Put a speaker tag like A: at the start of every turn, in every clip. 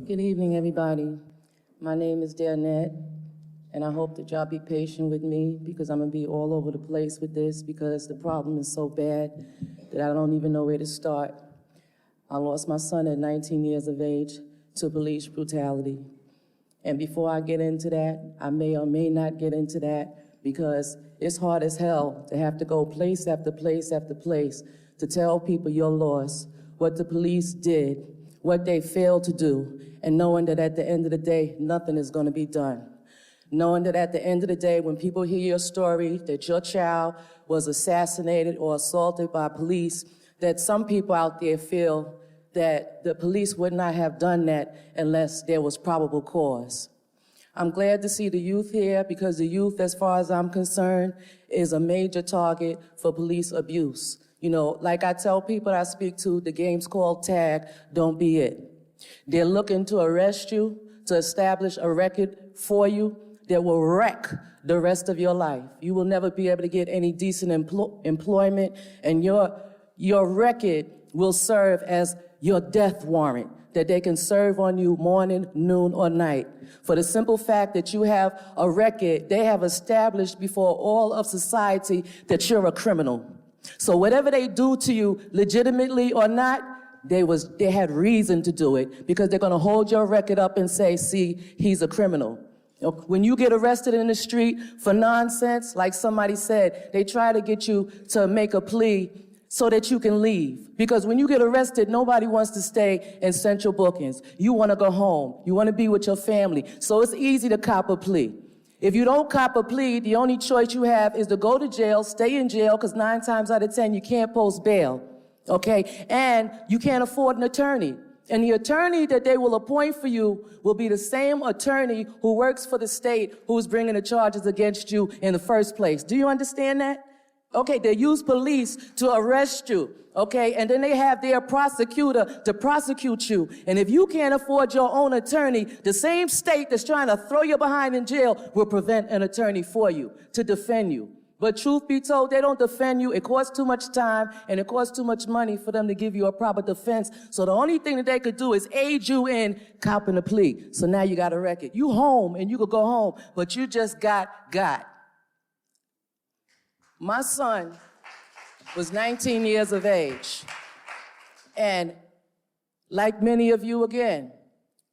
A: Good evening, everybody. My name is Danette, and I hope that y'all be patient with me because I'm gonna be all over the place with this because the problem is so bad that I don't even know where to start. I lost my son at 19 years of age to police brutality. And before I get into that, I may or may not get into that because it's hard as hell to have to go place after place after place to tell people your loss, what the police did, what they failed to do, and knowing that at the end of the day, nothing is going to be done. Knowing that at the end of the day, when people hear your story, that your child was assassinated or assaulted by police, that some people out there feel that the police would not have done that unless there was probable cause. I'm glad to see the youth here because the youth, as far as I'm concerned, is a major target for police abuse. You know, like I tell people I speak to, the game's called tag, don't be it. They're looking to arrest you, to establish a record for you that will wreck the rest of your life. You will never be able to get any decent employment, and your record will serve as your death warrant that they can serve on you morning, noon, or night. For the simple fact that you have a record, they have established before all of society that you're a criminal. So whatever they do to you, legitimately or not, they had reason to do it because they're going to hold your record up and say, see, he's a criminal. When you get arrested in the street for nonsense, like somebody said, they try to get you to make a plea so that you can leave. Because when you get arrested, nobody wants to stay in central bookings. You want to go home. You want to be with your family. So it's easy to cop a plea. If you don't cop a plea, the only choice you have is to go to jail, stay in jail, because 9 times out of 10, you can't post bail, okay? And you can't afford an attorney. And the attorney that they will appoint for you will be the same attorney who works for the state who's bringing the charges against you in the first place. Do you understand that? Okay, they use police to arrest you, okay? And then they have their prosecutor to prosecute you. And if you can't afford your own attorney, the same state that's trying to throw you behind in jail will prevent an attorney for you to defend you. But truth be told, they don't defend you. It costs too much time and it costs too much money for them to give you a proper defense. So the only thing that they could do is aid you in copping a plea. So now you got a record. You home and you could go home, but you just got. My son was 19 years of age. And like many of you again,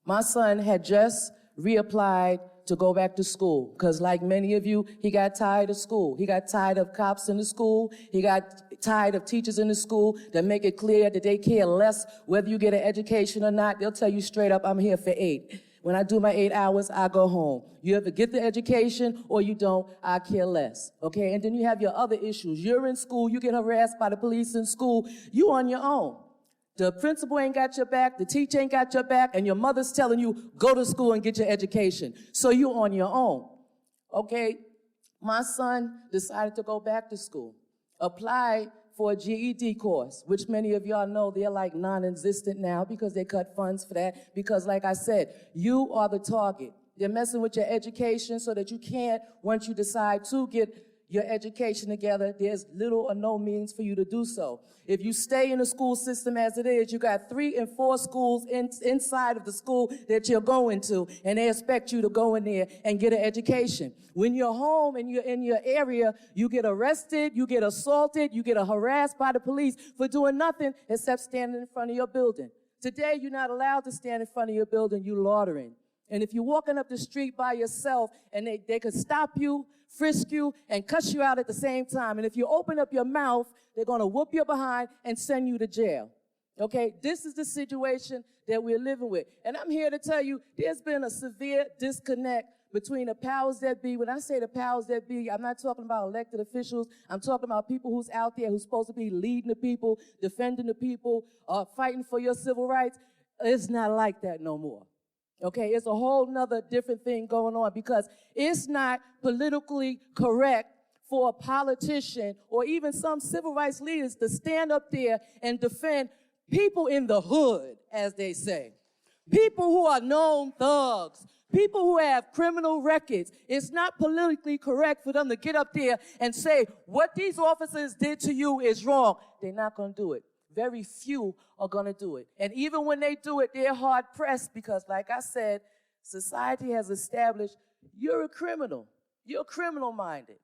A: my son had just reapplied to go back to school. Because like many of you, he got tired of school. He got tired of cops in the school. He got tired of teachers in the school that make it clear that they care less whether you get an education or not. They'll tell you straight up, I'm here for 8. When I do my 8 hours, I go home. You either get the education or you don't, I care less, okay? And then you have your other issues. You're in school, you get harassed by the police in school, you on your own. The principal ain't got your back, the teacher ain't got your back, and your mother's telling you, go to school and get your education. So you on your own, okay? My son decided to go back to school, apply for a GED course, which many of y'all know they're like non-existent now because they cut funds for that. Because like I said, you are the target. They're messing with your education so that you can't, once you decide to get your education together, there's little or no means for you to do so. If you stay in the school system as it is, you got 3 and 4 schools inside of the school that you're going to, and they expect you to go in there and get an education. When you're home and you're in your area, you get arrested, you get assaulted, you get harassed by the police for doing nothing except standing in front of your building. Today, you're not allowed to stand in front of your building, you're loitering. And if you're walking up the street by yourself and they could stop you, frisk you, and cuss you out at the same time. And if you open up your mouth, they're going to whoop you behind and send you to jail. Okay? This is the situation that we're living with. And I'm here to tell you there's been a severe disconnect between the powers that be. When I say the powers that be, I'm not talking about elected officials. I'm talking about people who's out there who's supposed to be leading the people, defending the people, fighting for your civil rights. It's not like that no more. Okay, it's a whole nother different thing going on because it's not politically correct for a politician or even some civil rights leaders to stand up there and defend people in the hood, as they say. People who are known thugs, people who have criminal records. It's not politically correct for them to get up there and say, what these officers did to you is wrong. They're not going to do it. very few are going to do it. And even when they do it, they're hard-pressed because, like I said, society has established you're a criminal. You're criminal-minded.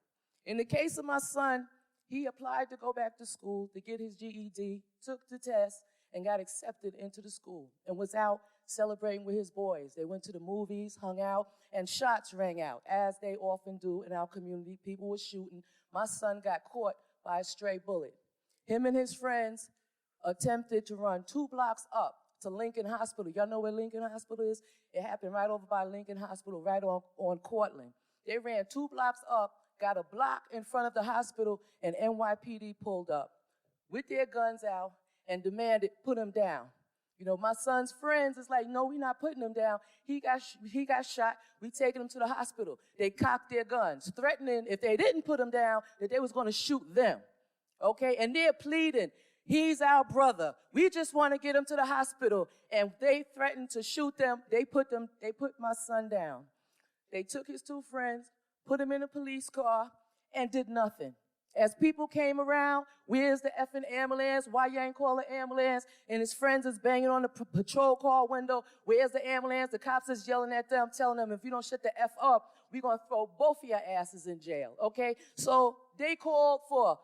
A: In the case of my son, he applied to go back to school to get his GED, took the test, and got accepted into the school and was out celebrating with his boys. They went to the movies, hung out, and shots rang out, as they often do in our community. People were shooting. My son got caught by a stray bullet. Him and his friends attempted to run 2 blocks up to Lincoln Hospital. Y'all know where Lincoln Hospital is? It happened right over by Lincoln Hospital, right on Cortland. They ran 2 blocks up, got a block in front of the hospital, and NYPD pulled up with their guns out and demanded, put him down. You know, my son's friends is like, no, we're not putting him down. He got shot. We taking him to the hospital. They cocked their guns, threatening if they didn't put him down that they was going to shoot them. Okay, and they're pleading, he's our brother. We just want to get him to the hospital. And they threatened to shoot them. They put my son down. They took his 2 friends, put him in a police car, and did nothing. As people came around, where's the effing ambulance? Why you ain't call the ambulance? And his friends is banging on the patrol car window. Where's the ambulance? The cops is yelling at them, telling them, if you don't shut the F up, we're going to throw both of your asses in jail, okay? So they called for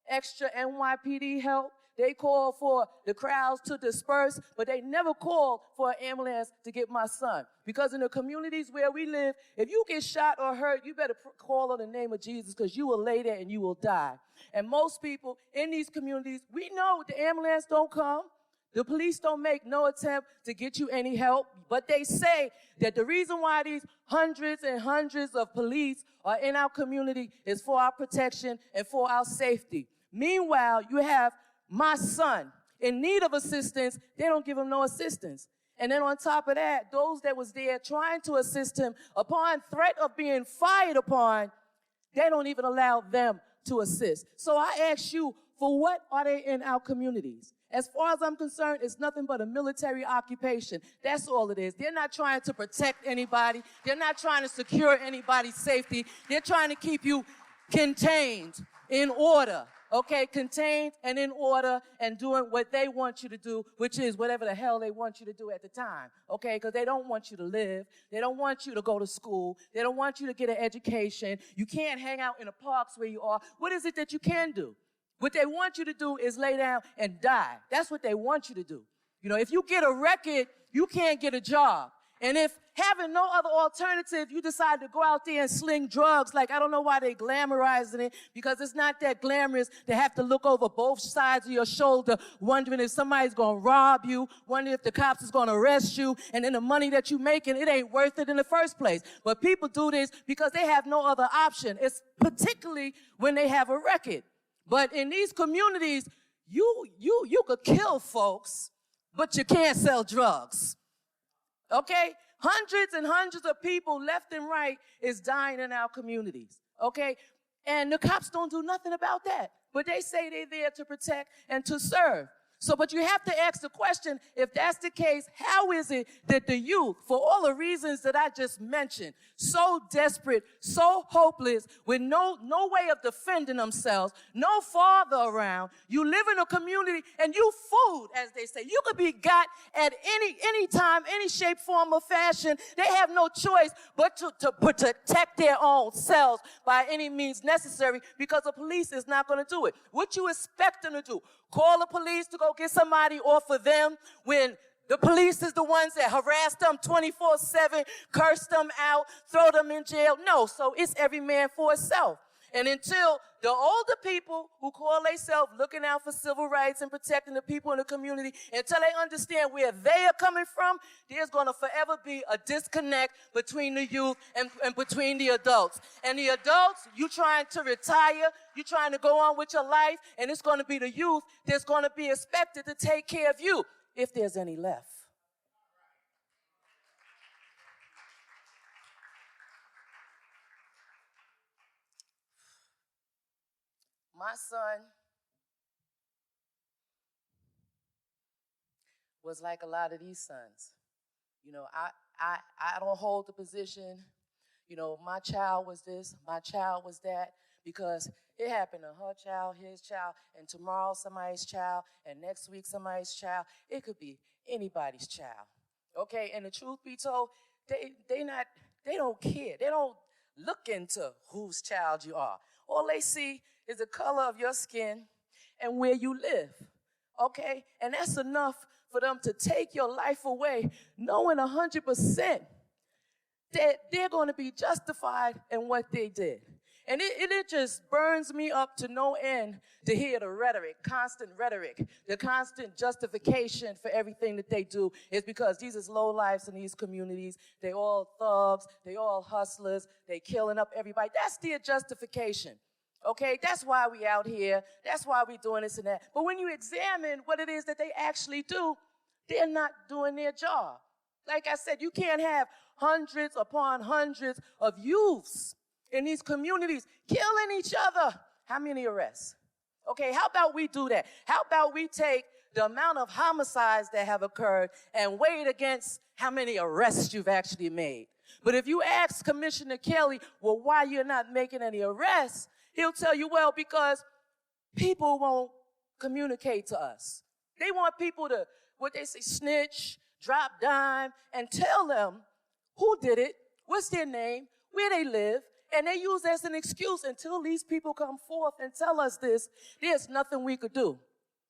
A: extra NYPD help. They called for the crowds to disperse, but they never called for an ambulance to get my son. Because in the communities where we live, if you get shot or hurt, you better call on the name of Jesus because you will lay there and you will die. And most people in these communities, we know the ambulance don't come. The police don't make no attempt to get you any help, but they say that the reason why these hundreds and hundreds of police are in our community is for our protection and for our safety. Meanwhile, you have my son in need of assistance, they don't give him no assistance. And then on top of that, those that was there trying to assist him, upon threat of being fired upon, they don't even allow them to assist. So I ask you, for what are they in our communities? As far as I'm concerned, it's nothing but a military occupation. That's all it is. They're not trying to protect anybody. They're not trying to secure anybody's safety. They're trying to keep you contained, in order. Okay, contained and in order and doing what they want you to do, which is whatever the hell they want you to do at the time, okay? Because they don't want you to live. They don't want you to go to school. They don't want you to get an education. You can't hang out in the parks where you are. What is it that you can do? What they want you to do is lay down and die. That's what they want you to do. You know, if you get a record, you can't get a job. And if having no other alternative, you decide to go out there and sling drugs, like I don't know why they glamorizing it, because it's not that glamorous to have to look over both sides of your shoulder, wondering if somebody's going to rob you, wondering if the cops is going to arrest you, and then the money that you're making, it ain't worth it in the first place. But people do this because they have no other option. It's particularly when they have a record. But in these communities, you could kill folks, but you can't sell drugs. Okay? Hundreds and hundreds of people left and right is dying in our communities. Okay? And the cops don't do nothing about that. But they say they're there to protect and to serve. So, but you have to ask the question, if that's the case, how is it that the youth, for all the reasons that I just mentioned, so desperate, so hopeless, with no way of defending themselves, no father around, you live in a community and you food, as they say. You could be got at any time, any shape, form, or fashion. They have no choice but to protect their own selves by any means necessary, because the police is not going to do it. What you expect them to do? Call the police to go get somebody off of them when the police is the ones that harass them 24/7, curse them out, throw them in jail? No, so it's every man for himself. And until the older people who call themselves looking out for civil rights and protecting the people in the community, until they understand where they are coming from, there's going to forever be a disconnect between the youth and between the adults. And the adults, you trying to retire, you trying to go on with your life, and it's going to be the youth that's going to be expected to take care of you, if there's any left. My son was like a lot of these sons. You know, I don't hold the position, my child was this, my child was that, because it happened to her child, his child, and tomorrow somebody's child, and next week somebody's child. It could be anybody's child, okay? And the truth be told, they don't care. They don't look into whose child you are. All they see is the color of your skin and where you live, okay? And that's enough for them to take your life away, knowing 100% that they're going to be justified in what they did. And it just burns me up to no end to hear the rhetoric, constant rhetoric, the constant justification for everything that they do is because these is lowlifes in these communities. They all thugs, they all hustlers, they killing up everybody. That's their justification. Okay, that's why we out here. That's why we doing this and that. But when you examine what it is that they actually do, they're not doing their job. Like I said, you can't have hundreds upon hundreds of youths in these communities killing each other. How many arrests? Okay, how about we do that? How about we take the amount of homicides that have occurred and weigh it against how many arrests you've actually made? But if you ask Commissioner Kelly, well, why you're not making any arrests, he'll tell you, well, because people won't communicate to us. They want people to, what they say, snitch, drop dime, and tell them who did it, what's their name, where they live, and they use as an excuse until these people come forth and tell us this, there's nothing we could do.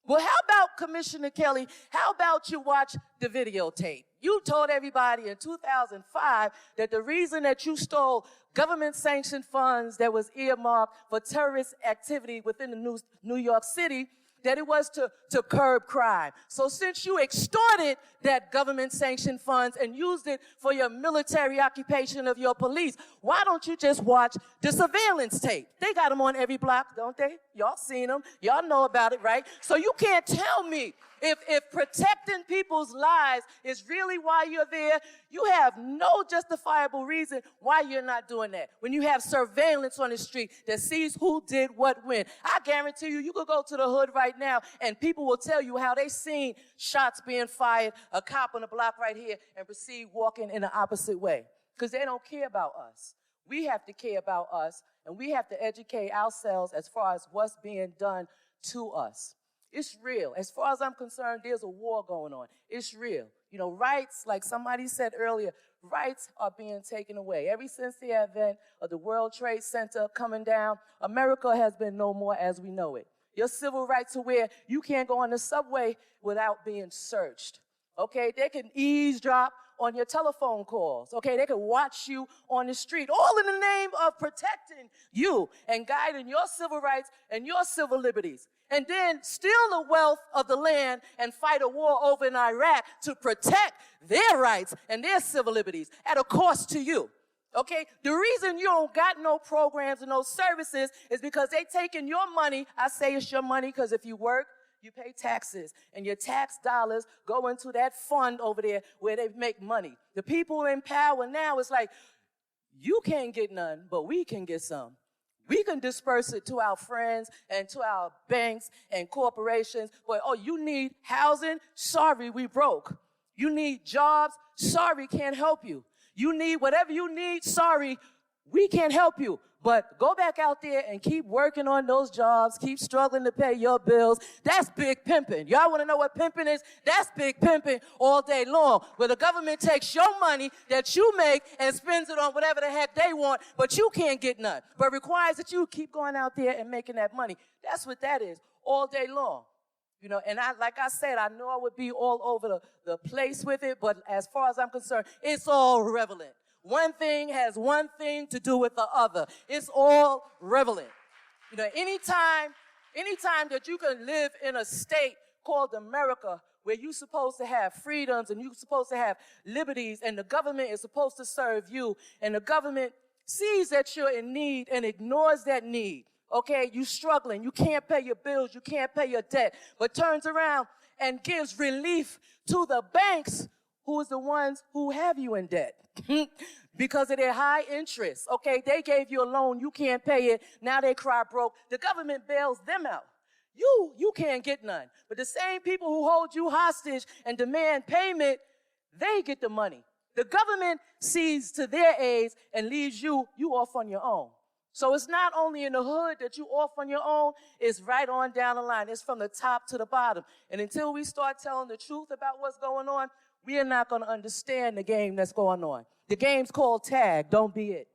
A: Well, how about Commissioner Kelly, how about you watch the videotape? You told everybody in 2005 that the reason that you stole government-sanctioned funds that was earmarked for terrorist activity within the New York City, that it was to curb crime. So since you extorted that government-sanctioned funds and used it for your military occupation of your police, why don't you just watch the surveillance tape? They got them on every block, don't they? Y'all seen them. Y'all know about it, right? So you can't tell me if protecting people's lives is really why you're there, you have no justifiable reason why you're not doing that. When you have surveillance on the street that sees who did what when. I guarantee you could go to the hood right now and people will tell you how they seen shots being fired, a cop on the block right here, and proceed walking in the opposite way. Because they don't care about us. We have to care about us, and we have to educate ourselves as far as what's being done to us. It's real. As far as I'm concerned, there's a war going on. It's real. Rights, like somebody said earlier, rights are being taken away. Ever since the advent of the World Trade Center coming down, America has been no more as we know it. Your civil rights are where you can't go on the subway without being searched. Okay, they can eavesdrop on your telephone calls. Okay, they can watch you on the street, all in the name of protecting you and guiding your civil rights and your civil liberties. And then steal the wealth of the land and fight a war over in Iraq to protect their rights and their civil liberties at a cost to you. Okay? The reason you don't got no programs and no services is because they taking your money. I say it's your money because if you work, you pay taxes, and your tax dollars go into that fund over there where they make money. The people in power now, it's like, you can't get none, but we can get some. We can disperse it to our friends and to our banks and corporations. But, you need housing? Sorry, we broke. You need jobs? Sorry, can't help you. You need whatever you need? Sorry, we can't help you. But go back out there and keep working on those jobs. Keep struggling to pay your bills. That's big pimping. Y'all want to know what pimping is? That's big pimping all day long. Where the government takes your money that you make and spends it on whatever the heck they want, but you can't get none. But requires that you keep going out there and making that money. That's what that is all day long. And like I said, I know I would be all over the place with it, but as far as I'm concerned, it's all relevant. One thing has one thing to do with the other. It's all relevant. Anytime that you can live in a state called America where you're supposed to have freedoms and you're supposed to have liberties and the government is supposed to serve you and the government sees that you're in need and ignores that need. Okay, you struggling, you can't pay your bills, you can't pay your debt, but turns around and gives relief to the banks who is the ones who have you in debt because of their high interest. Okay, they gave you a loan, you can't pay it, now they cry broke. The government bails them out. You can't get none. But the same people who hold you hostage and demand payment, they get the money. The government sees to their aids and leaves you off on your own. So it's not only in the hood that you off on your own, it's right on down the line. It's from the top to the bottom. And until we start telling the truth about what's going on, we are not going to understand the game that's going on. The game's called tag. Don't be it.